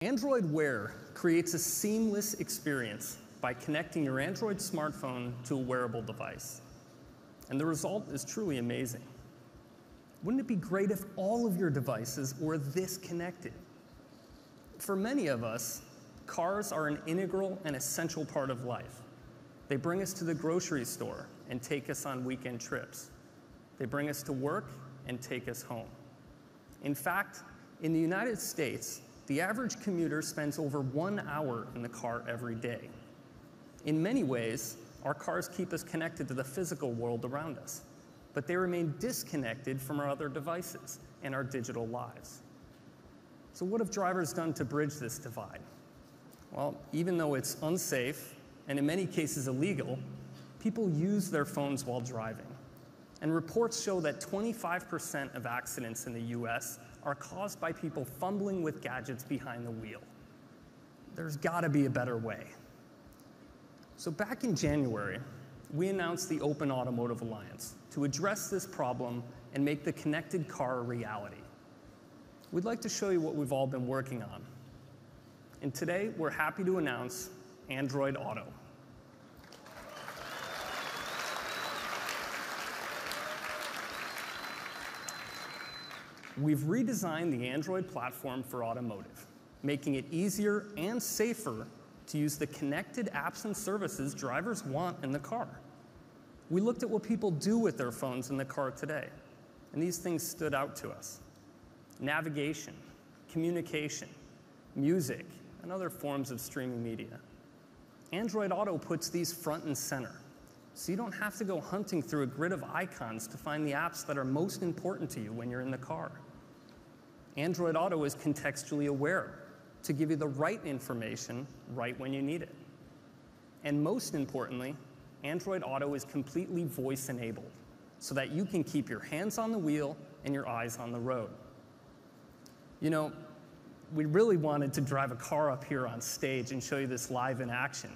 Android Wear creates a seamless experience by connecting your Android smartphone to a wearable device. And the result is truly amazing. Wouldn't it be great if all of your devices were this connected? For many of us, cars are an integral and essential part of life. They bring us to the grocery store and take us on weekend trips. They bring us to work and take us home. In fact, in the United States, the average commuter spends over 1 hour in the car every day. In many ways, our cars keep us connected to the physical world around us, but they remain disconnected from our other devices and our digital lives. So what have drivers done to bridge this divide? Well, even though it's unsafe and in many cases illegal, people use their phones while driving. And reports show that 25% of accidents in the US are caused by people fumbling with gadgets behind the wheel. There's gotta be a better way. So back in January, we announced the Open Automotive Alliance to address this problem and make the connected car a reality. We'd like to show you what we've all been working on. And today, we're happy to announce Android Auto. We've redesigned the Android platform for automotive, making it easier and safer to use the connected apps and services drivers want in the car. We looked at what people do with their phones in the car today, and these things stood out to us. Navigation, communication, music, and other forms of streaming media. Android Auto puts these front and center, so you don't have to go hunting through a grid of icons to find the apps that are most important to you when you're in the car. Android Auto is contextually aware to give you the right information right when you need it. And most importantly, Android Auto is completely voice-enabled so that you can keep your hands on the wheel and your eyes on the road. You know, we really wanted to drive a car up here on stage and show you this live in action.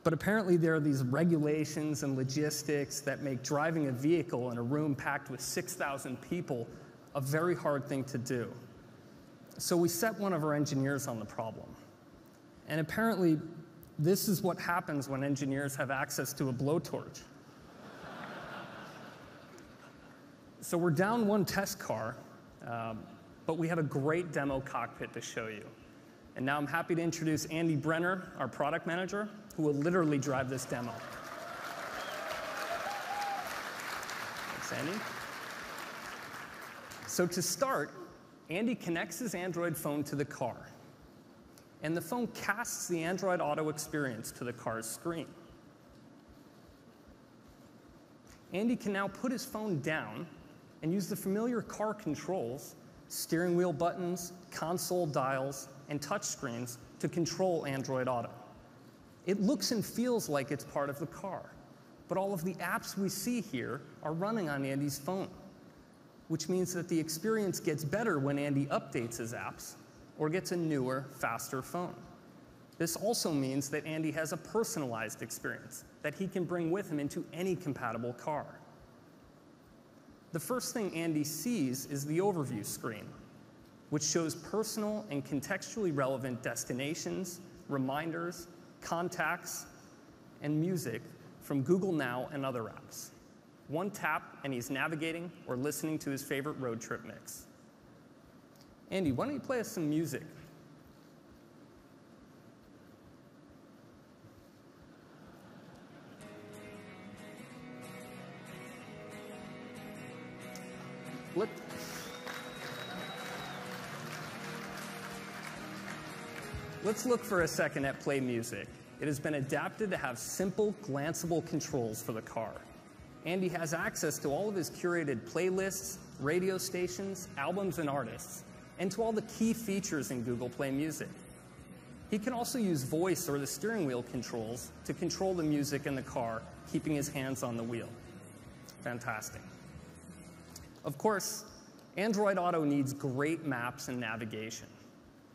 But apparently there are these regulations and logistics that make driving a vehicle in a room packed with 6,000 people a very hard thing to do. So we set one of our engineers on the problem. And apparently, this is what happens when engineers have access to a blowtorch. So we're down one test car, but we have a great demo cockpit to show you. And now I'm happy to introduce Andy Brenner, our product manager, who will literally drive this demo. Thanks, Andy. So to start, Andy connects his Android phone to the car, and the phone casts the Android Auto experience to the car's screen. Andy can now put his phone down and use the familiar car controls, steering wheel buttons, console dials, and touchscreens to control Android Auto. It looks and feels like it's part of the car, but all of the apps we see here are running on Andy's phone, which means that the experience gets better when Andy updates his apps or gets a newer, faster phone. This also means that Andy has a personalized experience that he can bring with him into any compatible car. The first thing Andy sees is the overview screen, which shows personal and contextually relevant destinations, reminders, contacts, and music from Google Now and other apps. One tap, and he's navigating or listening to his favorite road trip mix. Andy, why don't you play us some music? Let's look for a second at Play Music. It has been adapted to have simple, glanceable controls for the car. Andy has access to all of his curated playlists, radio stations, albums, and artists, and to all the key features in Google Play Music. He can also use voice or the steering wheel controls to control the music in the car, keeping his hands on the wheel. Fantastic. Of course, Android Auto needs great maps and navigation.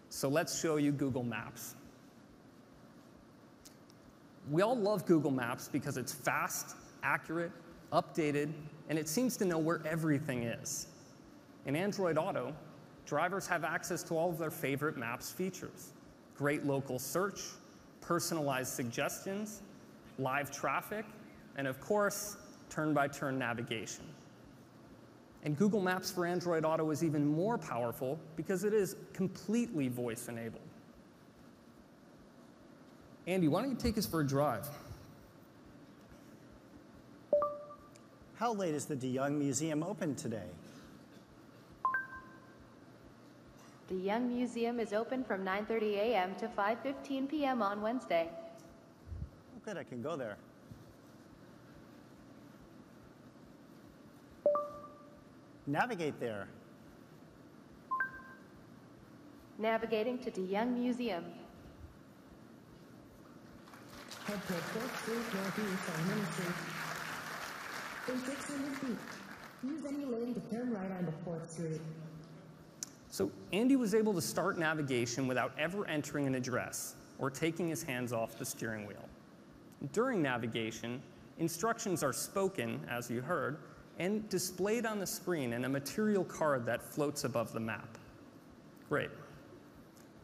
So let's show you Google Maps. We all love Google Maps because it's fast, accurate, updated, and it seems to know where everything is. In Android Auto, drivers have access to all of their favorite Maps features: great local search, personalized suggestions, live traffic, and of course, turn-by-turn navigation. And Google Maps for Android Auto is even more powerful because it is completely voice-enabled. Andy, why don't you take us for a drive? How late is the DeYoung Museum open today? The Young Museum is open from 9:30 a.m. to 5:15 p.m. on Wednesday. Oh, good, I can go there. Navigate there. Navigating to DeYoung Museum. Head toward 4th Street northeast on Main Street. In 600 feet, use any lane to turn right onto 4th Street. So Andy was able to start navigation without ever entering an address or taking his hands off the steering wheel. During navigation, instructions are spoken, as you heard, and displayed on the screen in a material card that floats above the map. Great.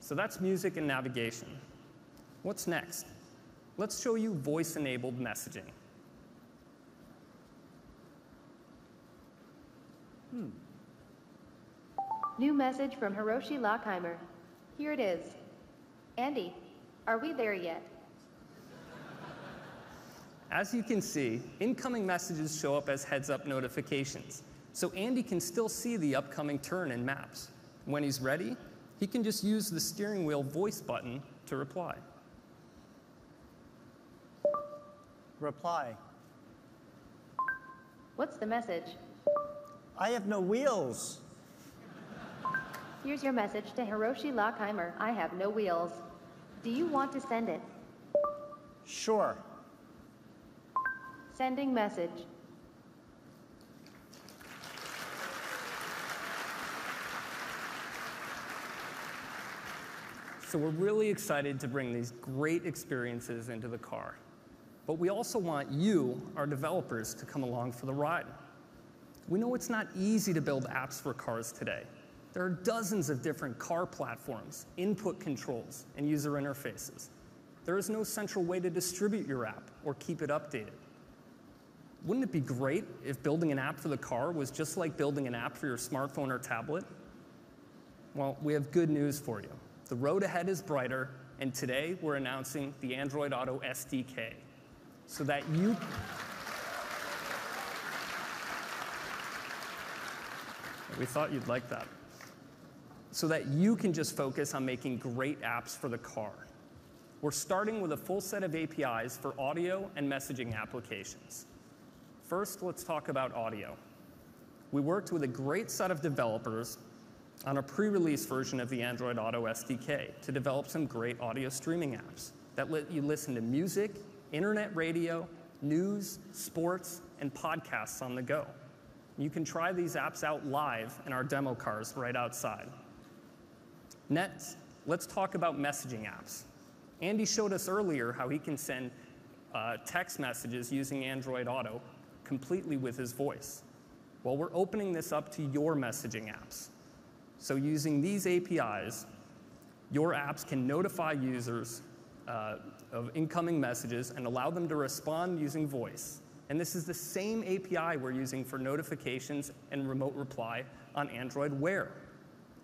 So that's music and navigation. What's next? Let's show you voice-enabled messaging. New message from Hiroshi Lockheimer. Here it is. Andy, are we there yet? As you can see, incoming messages show up as heads-up notifications, so Andy can still see the upcoming turn in Maps. When he's ready, he can just use the steering wheel voice button to reply. Reply. What's the message? I have no wheels. Here's your message to Hiroshi Lockheimer. I have no wheels. Do you want to send it? Sure. Sending message. So we're really excited to bring these great experiences into the car. But we also want you, our developers, to come along for the ride. We know it's not easy to build apps for cars today. There are dozens of different car platforms, input controls, and user interfaces. There is no central way to distribute your app or keep it updated. Wouldn't it be great if building an app for the car was just like building an app for your smartphone or tablet? Well, we have good news for you. The road ahead is brighter, and today we're announcing the Android Auto SDK so that you... We thought you'd like that. So that you can just focus on making great apps for the car. We're starting with a full set of APIs for audio and messaging applications. First, let's talk about audio. We worked with a great set of developers on a pre-release version of the Android Auto SDK to develop some great audio streaming apps that let you listen to music, internet radio, news, sports, and podcasts on the go. You can try these apps out live in our demo cars right outside. Next, let's talk about messaging apps. Andy showed us earlier how he can send text messages using Android Auto completely with his voice. Well, we're opening this up to your messaging apps. So using these APIs, your apps can notify users of incoming messages and allow them to respond using voice. And this is the same API we're using for notifications and remote reply on Android Wear.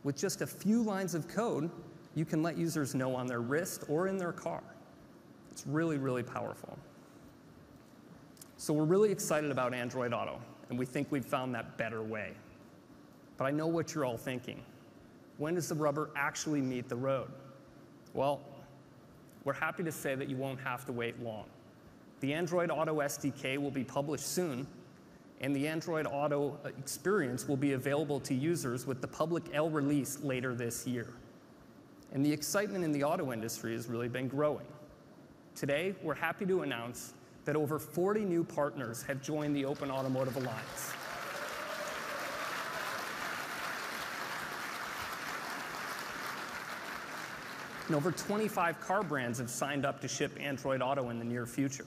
With just a few lines of code, you can let users know on their wrist or in their car. It's really, really powerful. So we're really excited about Android Auto, and we think we've found that better way. But I know what you're all thinking. When does the rubber actually meet the road? Well, we're happy to say that you won't have to wait long. The Android Auto SDK will be published soon, and the Android Auto experience will be available to users with the public L release later this year. And the excitement in the auto industry has really been growing. Today, we're happy to announce that over 40 new partners have joined the Open Automotive Alliance. And over 25 car brands have signed up to ship Android Auto in the near future.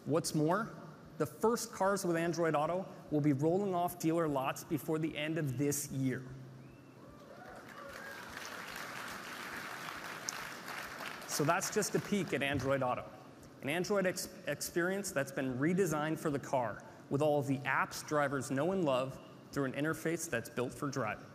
What's more, the first cars with Android Auto will be rolling off dealer lots before the end of this year. So that's just a peek at Android Auto, an Android experience that's been redesigned for the car with all of the apps drivers know and love through an interface that's built for driving.